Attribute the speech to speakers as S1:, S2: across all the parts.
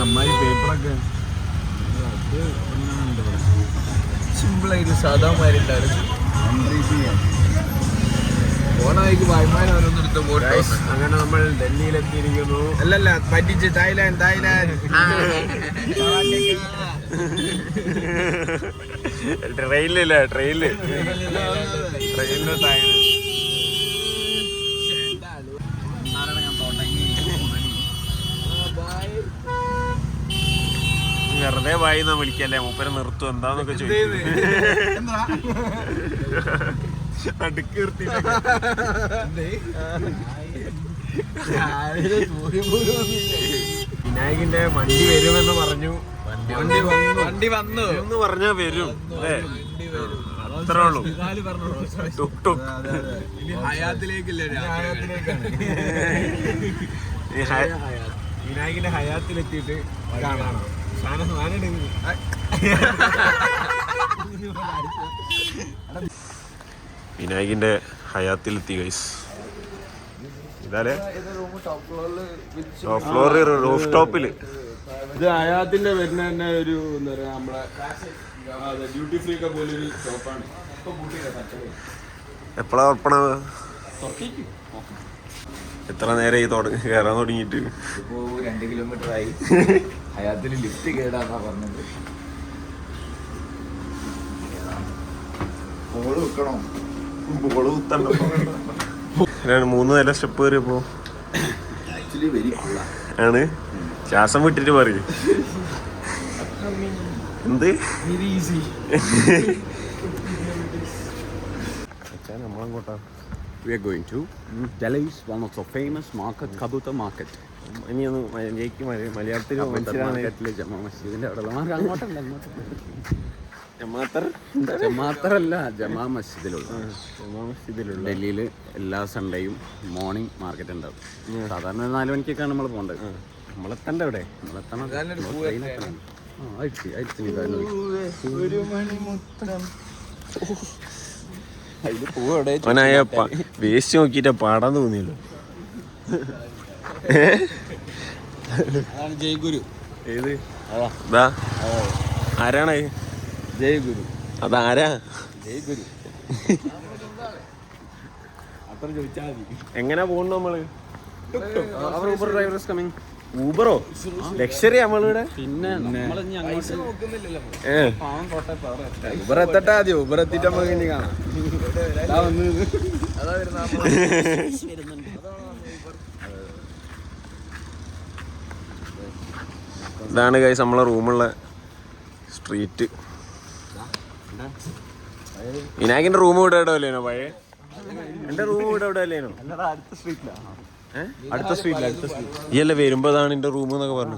S1: അമ്മായി പേപ്പറൊക്കെ സിമ്പിളായിട്ട് സാധാമാരുണ്ടായിരുന്നു. ഓണായിക്ക് വായ്മാരെ ഓരോന്നെടുത്ത് പോട്ടെ. അങ്ങനെ നമ്മൾ ഡൽഹിയിലെത്തിയിരിക്കുന്നു. അല്ലല്ല പറ്റിച്ച് തായ്ലാൻഡ്
S2: ട്രെയിനിലില്ല ട്രെയിനില് വെറുതെ വായിന്നാ വിളിക്കല്ലേ, മൂപ്പരെ നിർത്തും എന്താന്നൊക്കെ ചോദിക്കും. അടുക്ക് നിർത്തി വിനായകിന്റെ വണ്ടി വരുമെന്ന് പറഞ്ഞു.
S1: വണ്ടി വന്നു
S2: എന്ന് പറഞ്ഞാ വരും അല്ലേ? അത്രേ ഉള്ളൂ. വിനായകിന്റെ ഹയാത്തിലെത്തിയിട്ട് കാണാം. വിനായകിന്റെ ഹയാത്തിലെത്തി ഗൈസ്. ഇതാലേ ടോപ്പ് ഫ്ലോർ റൂഫ് ടോപ്പില്.
S1: ഇത് ഹയാത്തിന്റെ വരുന്ന തന്നെ ഒരു എന്താ പറയാ നമ്മളെ ഡ്യൂട്ടി ഫ്രീ ഒക്കെ പോലെ ഒരു ഷോപ്പാണ്.
S2: എപ്പോഴാ ഓപ്പണ? എത്ര നേരം ഈ കയറാൻ തുടങ്ങിയിട്ട്?
S1: ഇപ്പോ 2 കിലോമീറ്റർ ആയി. ഹയാത്തിൽ ലിഫ്റ്റ് കേടാന്നാ പറഞ്ഞത്. ബോള് വെക്കണോ?
S2: ബോള് കുത്തണ്ട. 3 നില സ്റ്റെപ്പ് കയറിയപ്പോ
S1: ആക്ച്വലി വെരി കൂളാ
S2: ആണ്. ശ്വാസം വിട്ടിട്ട് പറയും എന്ത് നമ്മളെങ്ങോട്ടാ?
S3: We are going to Delhi is one of the famous market, Kabutar market.
S2: ഇനിയൊന്ന് മലയാളത്തിൽ
S3: മാർക്കറ്റിലെ ജമാ മസ്ജിദിന്റെ അവിടെ അങ്ങോട്ടല്ല ജമാ മസ്ജിദിലുള്ള ഡൽഹിയിൽ എല്ലാ സൺഡേയും മോർണിംഗ് മാർക്കറ്റ് ഉണ്ടാവും. സാധാരണ 4 മണിക്കൊക്കെയാണ് നമ്മൾ പോകേണ്ടത്.
S2: നമ്മളെത്തണ്ട അവിടെ വേസ്റ്റ് നോക്കിട്ട് പാടാൻ തോന്നിയല്ലോ.
S1: ജയ്ഗുരു.
S2: ഏത് ആരാണ്?
S1: ജയ്ഗുരു.
S2: അതാരാ?
S1: ജയ്ഗുരു. അത്ര ചോദിച്ചാൽ മതി.
S2: എങ്ങനെ പോകണം നമ്മള്?
S3: Uber driver is coming.
S2: ഊബറോ? ലക്ഷറി നമ്മളിവിടെ.
S3: പിന്നെ
S1: ഊബർ എത്തട്ടെ ആദ്യം. ഊബർ എത്തിയിട്ട് നമുക്ക് ഇനി കാണാം.
S2: ഇതാണ് ഗൈസ് നമ്മളെ റൂമുള്ള സ്ട്രീറ്റ്. വിനായകിന്റെ റൂം ഇവിടെ എവിടെ അല്ലേനോ? പഴയ എന്റെ റൂം ഇവിടെ എവിടെ അല്ലേനോ? അടുത്ത സ്ട്രീറ്റിൽ ഈ അല്ലേ വരുമ്പോ അതാണ് എന്റെ റൂം എന്നൊക്കെ പറഞ്ഞു.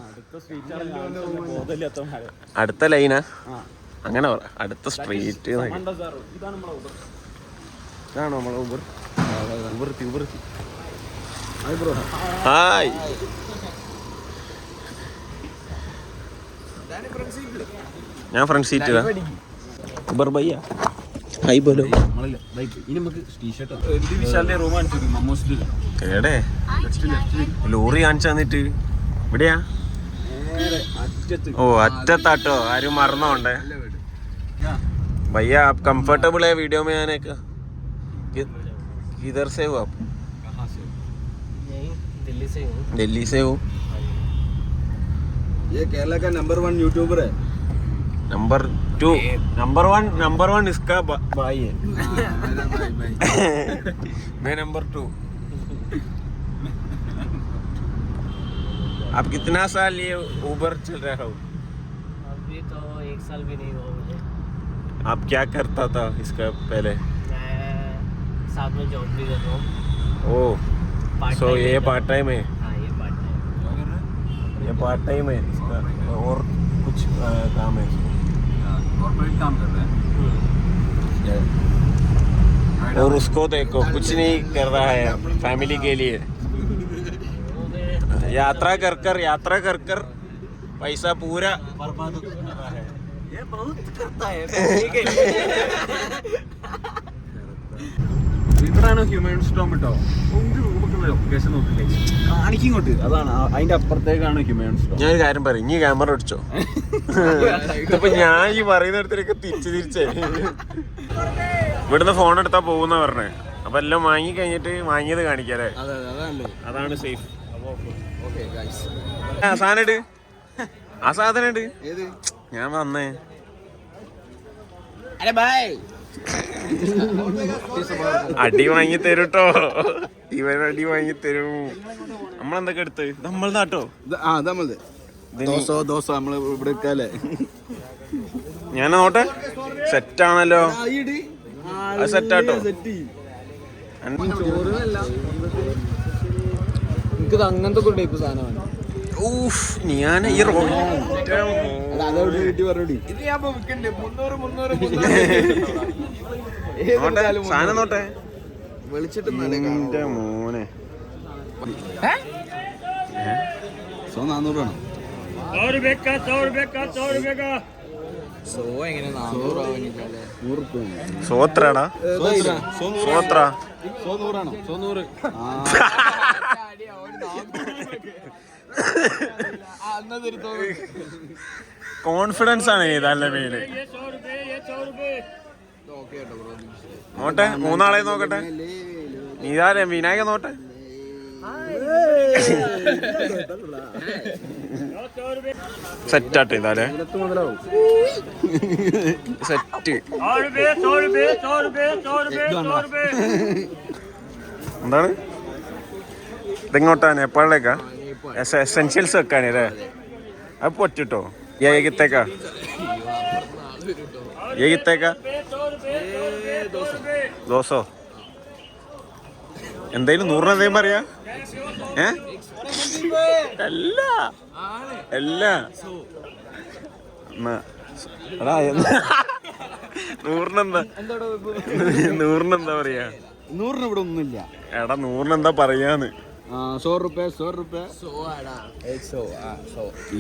S2: അടുത്ത ലൈനാ അങ്ങനെ പറ. അടുത്ത സ്ട്രീറ്റ് ഇതാണോ നമ്മളെ ഊബർ? ഹായ്. ഞാൻ ഫ്രണ്ട് സീറ്റ് ഊബർ ഭയ്യ. ഹായ് ബോലോ. കേടേ ലോറി കാണിച്ചു തന്നിട്ട് ഇവിടെയാ? ഓ അറ്റത്താട്ടോ. ആരും മറന്നോണ്ടേ भैया आप कंफर्टेबल है वीडियो में आने का? किधर से हो आप?
S4: कहाँ से? यहीं दिल्ली से हूँ.
S2: दिल्ली से हो?
S1: ये केरला का नंबर 1 यूट्यूबर है.
S2: नंबर 1 इसका भाई है. मैं नंबर 2. आप कितना साल ये ऊबर चल रहा हो?
S4: अभी तो 1 साल भी नहीं हुआ मुझे.
S2: आप क्या करता था इसका पहले?
S4: मैं साथ में जॉब भी कर रहा हूँ.
S2: ओह सो ये पार्ट टाइम है?
S4: हाँ ये पार्ट टाइम.
S2: ये पार्ट टाइम है इसका और कुछ काम है?
S1: कॉर्पोरेट काम कर रहे हैं.
S2: और उसको देखो कुछ नहीं कर रहा है फैमिली के लिए. यात्रा कर कर पैसा पूरा बर्बाद कर रहा है.
S4: ये बहुत करता है.
S3: ഇവിടാണ് ഹ്യൂമൻ സ്റ്റോം കേട്ടോ. ലൊക്കേഷൻ നോക്കില്ലേ കാണിക്കിങ്ങോട്ട്, അതാണ് അതിന്റെ അപ്പുറത്തേക്കാണ് ഹ്യൂമൻ സ്റ്റോം.
S2: ഞാനൊരു കാര്യം പറയും, ഇനി ക്യാമറ അടിച്ചോ. ഇപ്പൊ ഞാൻ ഈ പറയുന്നിടത്തേക്ക് തിരിച്ചേ ഇവിടുന്ന് ഫോൺ എടുത്താ പോകുന്ന പറഞ്ഞേ. അപ്പൊ എല്ലാം വാങ്ങി കഴിഞ്ഞിട്ട് വാങ്ങിയത് കാണിക്കാല്ലേ, അതാണ് സേഫ്. സാധനം ഇട്, ആ സാധനം ഇട്. ഞാൻ വന്നേ അടി വാങ്ങി തരൂട്ടോ, ഇവൻ അടി വാങ്ങി തരും. നമ്മളെന്തൊക്കെ എടുത്ത് നമ്മളതാട്ടോ. ഞാൻ നോട്ടെ, സെറ്റാണല്ലോ, അത് സെറ്റാട്ടോ.
S3: എനിക്കത് അങ്ങനത്തെ ടൈപ്പ് സാധനമാണ്.
S2: ഞാൻ ഈ സാധനം നോട്ടെ,
S3: വിളിച്ചിട്ട്
S2: മോനെ
S3: 400 വേണം.
S2: സോത്രാടാ, സോത്ര കോൺഫിഡൻസ് ആണ് ഇതല്ല മെയിന്. നോട്ടെ, മൂന്നാളെ നോക്കട്ടെ. നീതാരെ വിനായക നോട്ടെ. സെറ്റാട്ടെ ഇതാലേ, സെറ്റ്. എന്താണ് ഇതെങ്ങോട്ടാ? നേപ്പാളിലേക്കാ? എസെൻഷ്യൽസ് വെക്കാനല്ലേ? അത് പൊറ്റിട്ടോ. ഏകത്തേക്കാ ദോശോ എന്തായാലും 100 എന്തെങ്കിലും പറയാ. അല്ല 100 എന്താ പറയാ?
S3: 100 ഇവിടെ ഒന്നുമില്ല.
S2: എടാ 100 എന്താ പറയാന്ന്?
S3: 100 रुपए 100 रुपए 100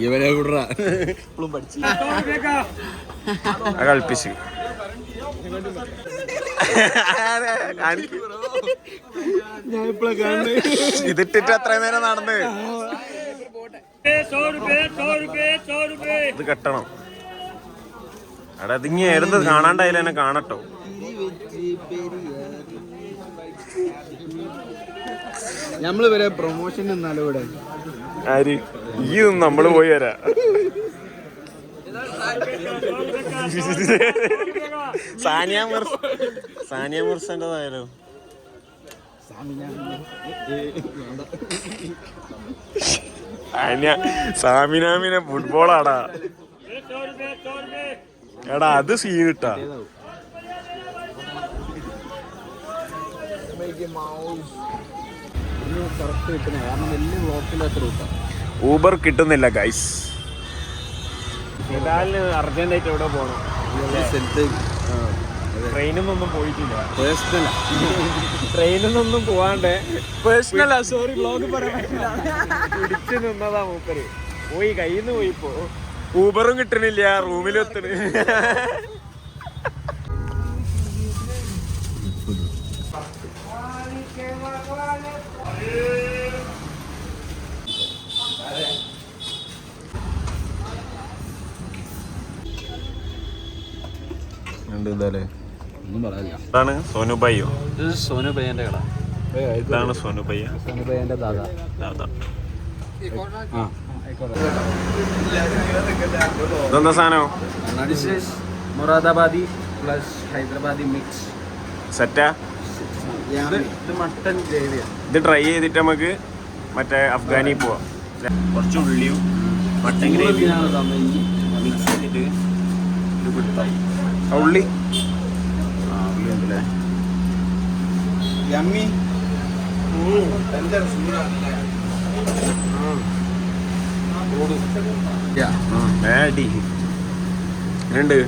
S3: ഇവരെ വിടറാ ഇപ്പോഴും പഠിച്ചു
S2: കളിപ്പിച്ച്.
S3: ഞാൻ ഇപ്പഴാ കാണുന്നത്.
S2: ഇതിട്ടിട്ട് അത്രയും നേരം നടന്ന് ഇത് കെട്ടണം. എടാ ഇതിങ്ങി ആയിരുന്നു കാണാണ്ടായാലും എന്നെ കാണട്ടോ.
S3: നമ്മള് വരെ പ്രൊമോഷൻ നിന്നാലും ഇവിടെ
S2: ആര് ഈ നമ്മള് പോയി വരാ. സാനിയ മിർസന്റേതായാലോ? സാമിനാമിനെ ഫുട്ബോളാടാ. എടാ അത് സീനിട്ടാ. ഊബർ കിട്ടുന്നില്ല ഗൈസ്. അർജന്റായിട്ട് എവിടെ പോണം? ട്രെയിനൊന്നും പോയിട്ടില്ല. ട്രെയിനൊന്നും പോവാണ്ട് പേഴ്സണലാ, സോറി വ്ലോഗ് പറയാൻ പറ്റില്ല. പിടിച്ചു നിന്നതാ മൂപ്പര്. പോയി കയ്യിൽ നിന്ന് പോയിപ്പോ. ഊബറും കിട്ടണില്ല, റൂമിലെത്തണ്.
S3: ഒന്നും പറയാനില്ല.
S2: ഇതാണ് സോനുബയ്യോ?
S3: ഇത് സോനുബയ്യന്റെ കട.
S2: ഇതാണ് സോനുബയ്യ,
S3: സോനുബയ്യന്റെ ദാദാ.
S2: ഇതെന്താ സാധനം?
S3: മൊറാദാബാദി പ്ലസ് ഹൈദരാബാദി മിക്സ്
S2: സെറ്റാ.
S3: ഇത് മട്ടൻ ഗ്രേവിയാണ്.
S2: ഇത് ട്രൈ ചെയ്തിട്ട് നമുക്ക് മറ്റേ അഫ്ഗാനി പോവാം. കുറച്ച് ഉള്ളിയും മട്ടൻ ഗ്രേവി മിക്സ് ചെയ്തിട്ട് ഉള്ളി
S3: ഉണ്ടല്ലേ യമ്മി.
S2: അടി ഉണ്ട്.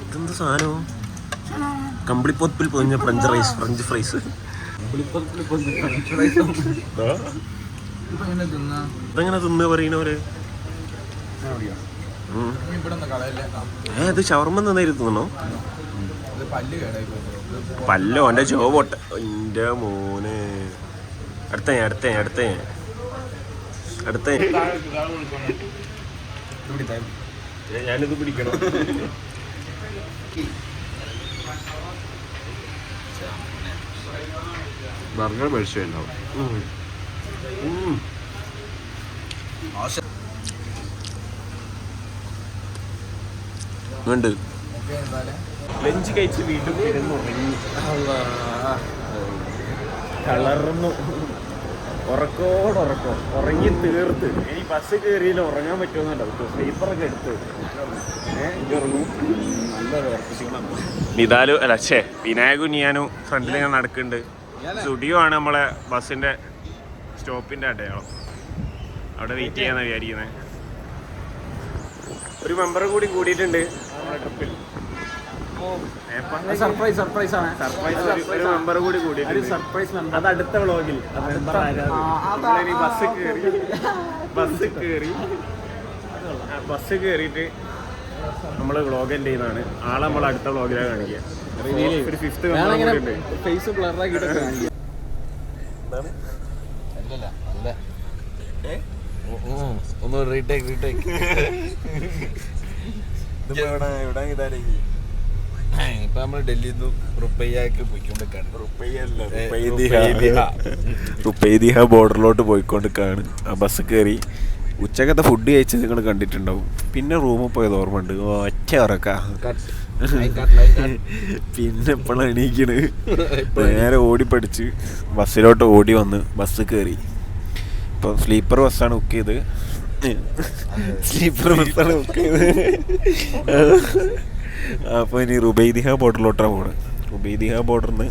S2: ഇതെന്ത് സാധനം? കമ്പിളിപ്പൊത്തിൽ പൊതിഞ്ഞ ഫ്രഞ്ച് ഫ്രൈസ്. ഇതെങ്ങനെ തിന്ന് പറയുന്നവര്? ഇത് ഷവർമ്മ നന്നായിട്ട് തിന്നണോ? പല്ലോ എൻ്റെ ജോ പൊട്ട. എൻ്റെ മോനെ അടുത്ത ഞാനിത് പിടിക്കണം.
S3: ബർഗർ മേടിച്ചുണ്ടാവും.
S2: ഉണ്ട്. ലഞ്ച് കഴിച്ച് വീണ്ടും കിടന്നുറങ്ങി. കളർന്നു ഉറക്കം ഉറങ്ങി തീർത്ത്. ഇനി ബസ് കയറിയില്ല ഉറങ്ങാൻ പറ്റുമെന്നുണ്ടോ? സ്ലീപ്പറൊക്കെ എടുത്ത് നിതാലു അല്ല വിനായകും ഞാനും ഫ്രണ്ടിൽ ഞാൻ നടക്കുന്നുണ്ട്. സ്റ്റുഡിയോ ആണ് നമ്മളെ ബസ്സിന്റെ സ്റ്റോപ്പിന്റെ അടയാളം. അവിടെ വെയിറ്റ് ചെയ്യാന്നാണ് വിചാരിക്കുന്നത്. ഒരു മെമ്പർ കൂടി കൂടിയിട്ടുണ്ട് നമ്മളെ ട്രിപ്പിൽ.
S3: സർപ്രൈസ് ആണ്.
S2: ഒരു മെമ്പർ കൂടി കൂടിയിട്ടുണ്ട്.
S3: സർപ്രൈസ്
S2: അത് അടുത്ത വ്ളോഗിൽ ബസ് കയറിയിട്ട് നമ്മൾ വ്ളോഗ് എൻ്റെ ചെയ്യുന്നതാണ്. ആളെ നമ്മൾ അടുത്ത വ്ളോഗിലാണ് കാണിക്കുക. ഒരു 5th മെമ്പർ കൂടി ഉണ്ട്.
S3: ഫേസ് ബ്ലറാക്കിയിട്ട് ഒന്ന് റീടേക്ക് ഇപ്പൊ നമ്മള് ഡൽഹിയിൽ നിന്ന് റുപ്പയ്യക്ക് പോയിക്കൊണ്ടിരിക്കാണ്.
S2: റുപ്പൈദിഹ ബോർഡറിലോട്ട് പോയിക്കൊണ്ടിരിക്കാണ്. ആ ബസ് കയറി ഉച്ചക്കത്തെ ഫുഡ് കഴിച്ച് നിങ്ങൾ കണ്ടിട്ടുണ്ടാവും. പിന്നെ റൂമിൽ പോയത് ഓർമ്മ ഉണ്ട്. ഒറ്റ ഇറക്കാം. പിന്നെ എപ്പോഴാണ് എണീക്കണ്? നേരെ ഓടി പഠിച്ച് ബസ്സിലോട്ട് ഓടി വന്ന് ബസ് കയറി. ഇപ്പം സ്ലീപ്പർ ബസ്സാണ് ബുക്ക് ചെയ്ത്. അപ്പോൾ ഇനി റുബൈദിഹ ബോർഡറിലോട്ടാണ് പോകുന്നത്. റുബൈദിഹ ബോർഡറിൽ നിന്ന്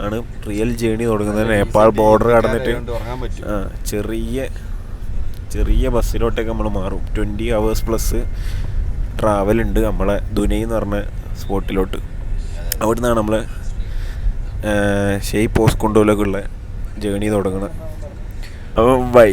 S2: ആണ് റിയൽ ജേണി തുടങ്ങുന്നത്. നേപ്പാൾ ബോർഡർ കടന്നിട്ട് ചെറിയ ബസ്സിലോട്ടൊക്കെ നമ്മൾ മാറും. 20 hours പ്ലസ് ട്രാവൽ ഉണ്ട് നമ്മളെ ദുനൈ എന്ന് പറഞ്ഞ സ്പോട്ടിലോട്ട്. അവിടെ നിന്നാണ് നമ്മളെ ഷെയ് പോസ്റ്റ് കൊണ്ടുപോലൊക്കെ ഉള്ള ജേണി തുടങ്ങുന്നത്. അപ്പം ബൈ.